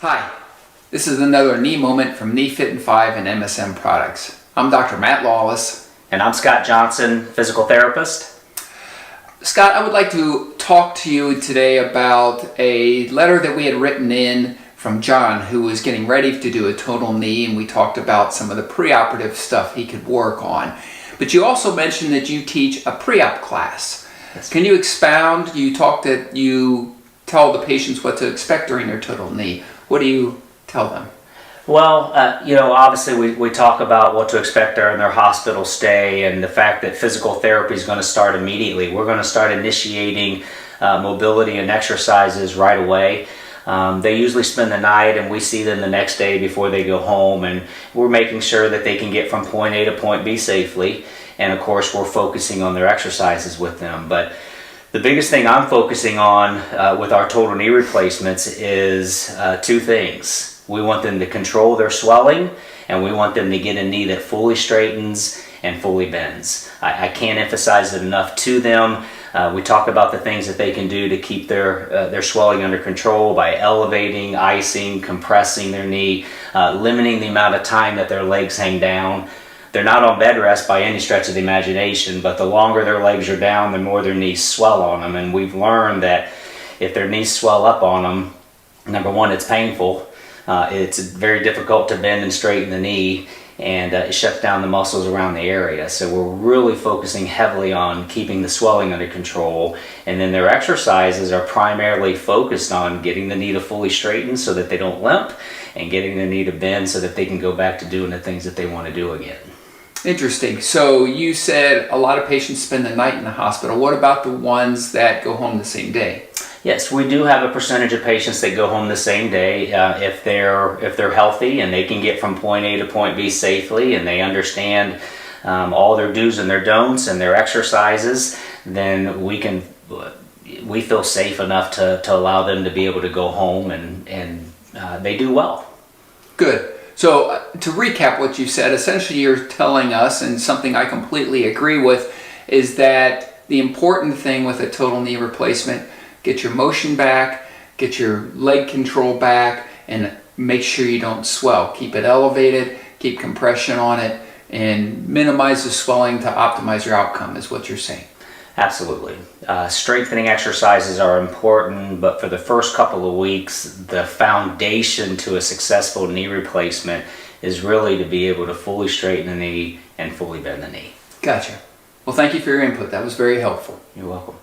Hi, this is another knee moment from Knee Fit and 5 and MSM Products. I'm Dr. Matt Lawless. And I'm Scott Johnson, physical therapist. Scott, I would like to talk to you today about a letter that we had written in from John, who was getting ready to do a total knee, and we talked about some of the preoperative stuff he could work on. But you also mentioned that you teach a pre-op class. Yes. Can you expound? You talked that you tell the patients what to expect during their total knee. What do you tell them? Well, obviously we talk about what to expect during their hospital stay and the fact that physical therapy is going to start immediately. We're going to start initiating mobility and exercises right away. They usually spend the night and we see them the next day before they go home, and we're making sure that they can get from point A to point B safely. And of course, we're focusing on their exercises with them. But the biggest thing I'm focusing on with our total knee replacements is two things. We want them to control their swelling, and we want them to get a knee that fully straightens and fully bends. I can't emphasize it enough to them. We talk about the things that they can do to keep their swelling under control by elevating, icing, compressing their knee, limiting the amount of time that their legs hang down. They're not on bed rest by any stretch of the imagination, but the longer their legs are down, the more their knees swell on them. And we've learned that if their knees swell up on them, number one, it's painful. It's very difficult to bend and straighten the knee, and it shuts down the muscles around the area. So we're really focusing heavily on keeping the swelling under control. And then their exercises are primarily focused on getting the knee to fully straighten so that they don't limp, and getting the knee to bend so that they can go back to doing the things that they want to do again. Interesting. So you said a lot of patients spend the night in the hospital. What about the ones that go home the same day? Yes, we do have a percentage of patients that go home the same day if they're healthy and they can get from point A to point B safely, and they understand all their do's and their don'ts and their exercises. Then we feel safe enough to allow them to be able to go home, and they do well. Good. So to recap what you said, essentially you're telling us, and something I completely agree with, is that the important thing with a total knee replacement, get your motion back, get your leg control back, and make sure you don't swell. Keep it elevated, keep compression on it, and minimize the swelling to optimize your outcome is what you're saying. Absolutely. Strengthening exercises are important, but for the first couple of weeks, the foundation to a successful knee replacement is really to be able to fully straighten the knee and fully bend the knee. Gotcha. Well, thank you for your input. That was very helpful. You're welcome.